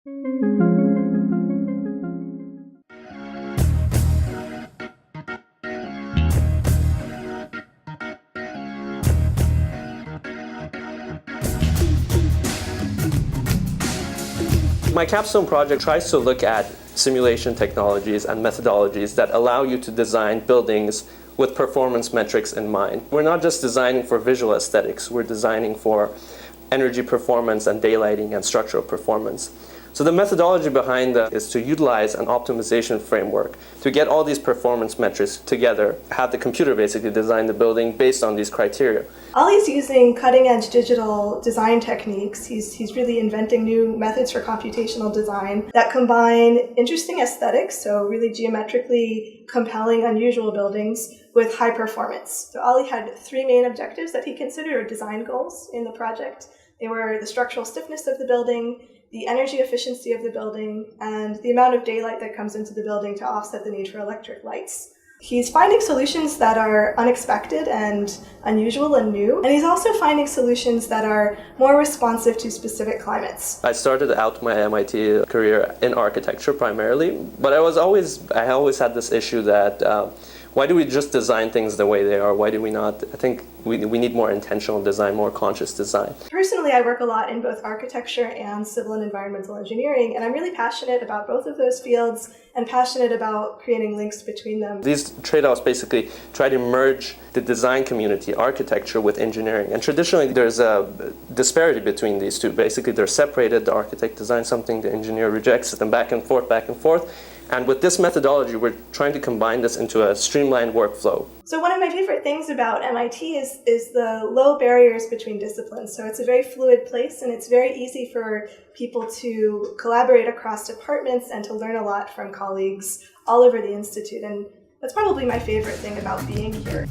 My capstone project tries to look at simulation technologies and methodologies that allow you to design buildings with performance metrics in mind. We're not just designing for visual aesthetics, we're designing for energy performance and daylighting and structural performance. So the methodology behind that is to utilize an optimization framework to get all these performance metrics together, have the computer basically design the building based on these criteria. Ollie's using cutting-edge digital design techniques. He's really inventing new methods for computational design that combine interesting aesthetics, so really geometrically compelling, unusual buildings, with high performance. So Ollie had three main objectives that he considered or design goals in the project. They were the structural stiffness of the building, the energy efficiency of the building, and the amount of daylight that comes into the building to offset the need for electric lights. He's finding solutions that are unexpected and unusual and new, and he's also finding solutions that are more responsive to specific climates. I started out my MIT career in architecture primarily, but I always had this issue that why do we just design things the way they are? Why do we not? I think we need more intentional design, more conscious design. Personally, I work a lot in both architecture and civil and environmental engineering, and I'm really passionate about both of those fields and passionate about creating links between them. These trade-offs basically try to merge the design community, architecture, with engineering. And traditionally, there's a disparity between these two. Basically, they're separated. The architect designs something, the engineer rejects it, and back and forth, back and forth. And with this methodology, we're trying to combine this into a streamlined workflow. So one of my favorite things about MIT is the low barriers between disciplines. So it's a very fluid place, and it's very easy for people to collaborate across departments and to learn a lot from colleagues all over the Institute. And that's probably my favorite thing about being here.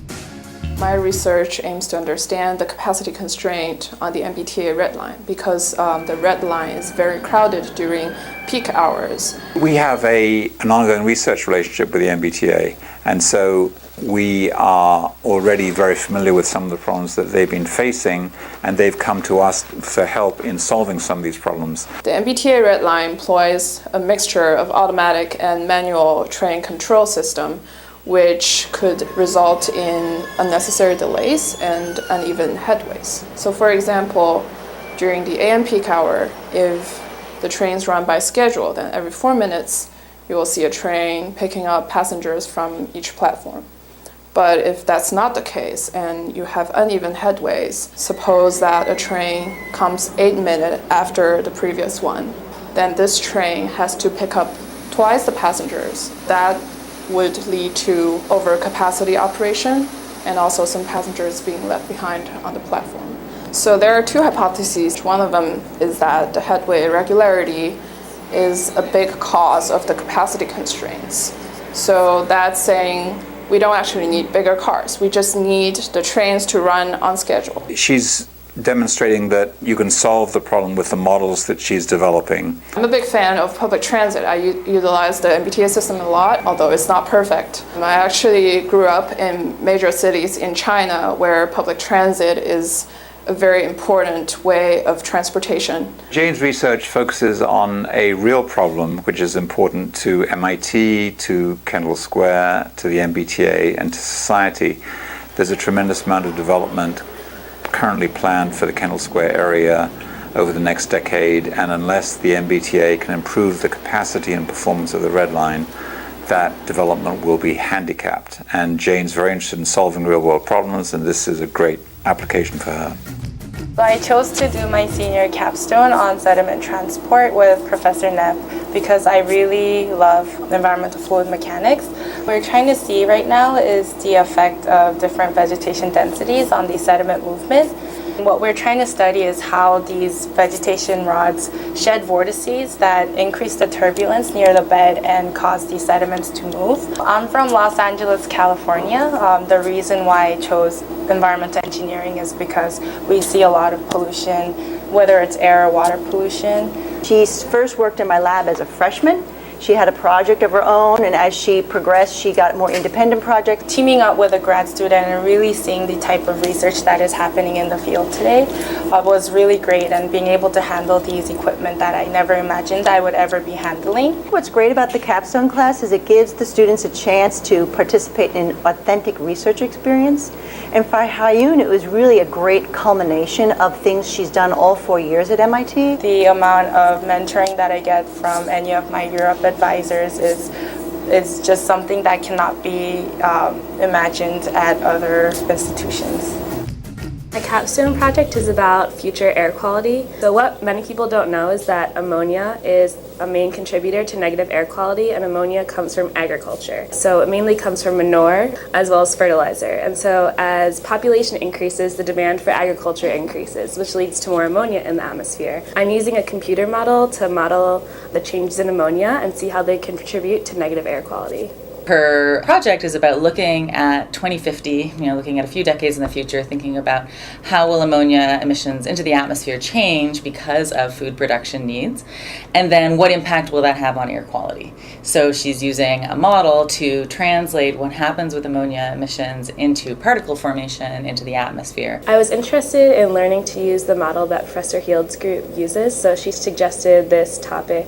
My research aims to understand the capacity constraint on the MBTA red line because the red line is very crowded during peak hours. We have an ongoing research relationship with the MBTA, and so we are already very familiar with some of the problems that they've been facing, and they've come to us for help in solving some of these problems. The MBTA red line employs a mixture of automatic and manual train control system, which could result in unnecessary delays and uneven headways. So for example, during the AM peak hour, if the trains run by schedule, then every 4 minutes you will see a train picking up passengers from each platform. But if that's not the case and you have uneven headways, suppose that a train comes 8 minutes after the previous one, then this train has to pick up twice the passengers. That would lead to overcapacity operation and also some passengers being left behind on the platform. So there are two hypotheses. One of them is that the headway irregularity is a big cause of the capacity constraints. So that's saying we don't actually need bigger cars. We just need the trains to run on schedule. She's demonstrating that you can solve the problem with the models that she's developing. I'm a big fan of public transit. I utilize the MBTA system a lot, although it's not perfect. I actually grew up in major cities in China where public transit is a very important way of transportation. Jane's research focuses on a real problem which is important to MIT, to Kendall Square, to the MBTA, and to society. There's a tremendous amount of development currently planned for the Kendall Square area over the next decade, and unless the MBTA can improve the capacity and performance of the Red Line, that development will be handicapped. And Jane's very interested in solving real-world problems, and this is a great application for her. So I chose to do my senior capstone on sediment transport with Professor Neff because I really love environmental fluid mechanics. What we're trying to see right now is the effect of different vegetation densities on the sediment movement. What we're trying to study is how these vegetation rods shed vortices that increase the turbulence near the bed and cause these sediments to move. I'm from Los Angeles, California. The reason why I chose environmental engineering is because we see a lot of pollution, whether it's air or water pollution. She first worked in my lab as a freshman. She had a project of her own, and as she progressed, she got more independent projects. Teaming up with a grad student and really seeing the type of research that is happening in the field today was really great, and being able to handle these equipment that I never imagined I would ever be handling. What's great about the Capstone class is it gives the students a chance to participate in an authentic research experience. And for Hayun, it was really a great culmination of things she's done all 4 years at MIT. The amount of mentoring that I get from any of my Europe advisors is just something that cannot be imagined at other institutions. My capstone project is about future air quality. So what many people don't know is that ammonia is a main contributor to negative air quality, and ammonia comes from agriculture. So it mainly comes from manure as well as fertilizer. And so as population increases, the demand for agriculture increases, which leads to more ammonia in the atmosphere. I'm using a computer model to model the changes in ammonia and see how they contribute to negative air quality. Her project is about looking at 2050, looking at a few decades in the future, thinking about how will ammonia emissions into the atmosphere change because of food production needs, and then what impact will that have on air quality. So she's using a model to translate what happens with ammonia emissions into particle formation into the atmosphere. I was interested in learning to use the model that Professor Heald's group uses, so she suggested this topic,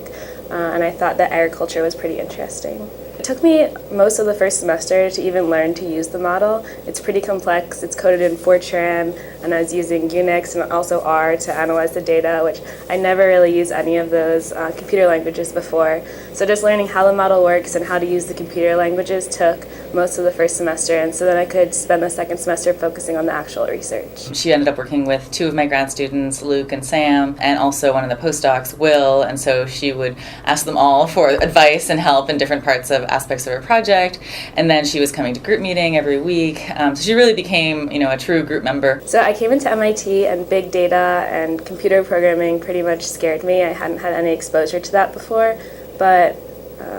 and I thought that agriculture was pretty interesting. It took me most of the first semester to even learn to use the model. It's pretty complex. It's coded in Fortran, and I was using Unix and also R to analyze the data, which I never really used any of those computer languages before. So just learning how the model works and how to use the computer languages took most of the first semester, and so then I could spend the second semester focusing on the actual research. She ended up working with two of my grad students, Luke and Sam, and also one of the postdocs, Will, and so she would ask them all for advice and help in different parts of aspects of her project, and then she was coming to group meeting every week, so she really became a true group member. So I came into MIT, and big data and computer programming pretty much scared me. I hadn't had any exposure to that before, but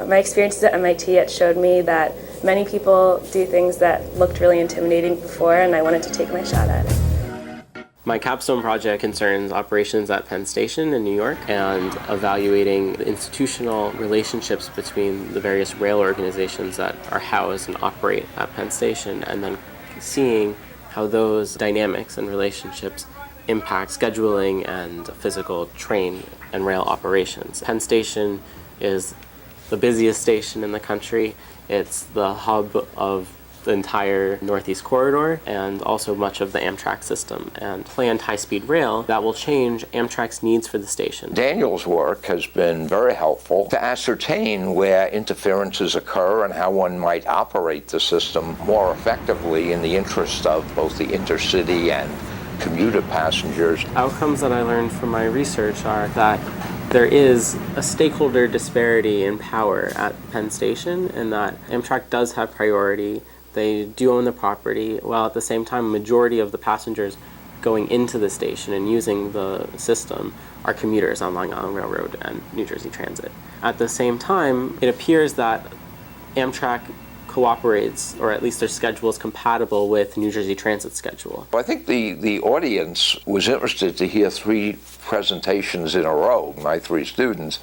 my experiences at MIT had showed me that many people do things that looked really intimidating before, and I wanted to take my shot at it. My capstone project concerns operations at Penn Station in New York and evaluating the institutional relationships between the various rail organizations that are housed and operate at Penn Station, and then seeing how those dynamics and relationships impact scheduling and physical train and rail operations. Penn Station is the busiest station in the country. It's the hub of the entire Northeast Corridor and also much of the Amtrak system, and planned high-speed rail that will change Amtrak's needs for the station. Daniel's work has been very helpful to ascertain where interferences occur and how one might operate the system more effectively in the interest of both the intercity and commuter passengers. Outcomes that I learned from my research are that there is a stakeholder disparity in power at Penn Station, and that Amtrak does have priority. They do own the property, while at the same time, a majority of the passengers going into the station and using the system are commuters on Long Island Railroad and New Jersey Transit. At the same time, it appears that Amtrak cooperates, or at least their schedule is compatible with New Jersey Transit's schedule. I think the audience was interested to hear three presentations in a row, my three students,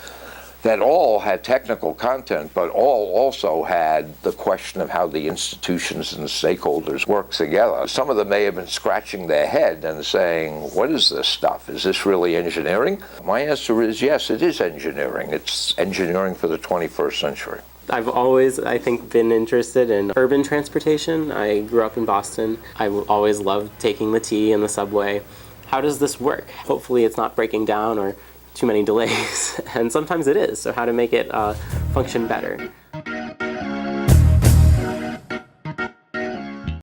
that all had technical content, but all also had the question of how the institutions and the stakeholders work together. Some of them may have been scratching their head and saying, what is this stuff? Is this really engineering? My answer is yes, it is engineering. It's engineering for the 21st century. I've always, I think, been interested in urban transportation. I grew up in Boston. I always loved taking the T and the subway. How does this work? Hopefully it's not breaking down or too many delays, and sometimes it is, so how to make it function better.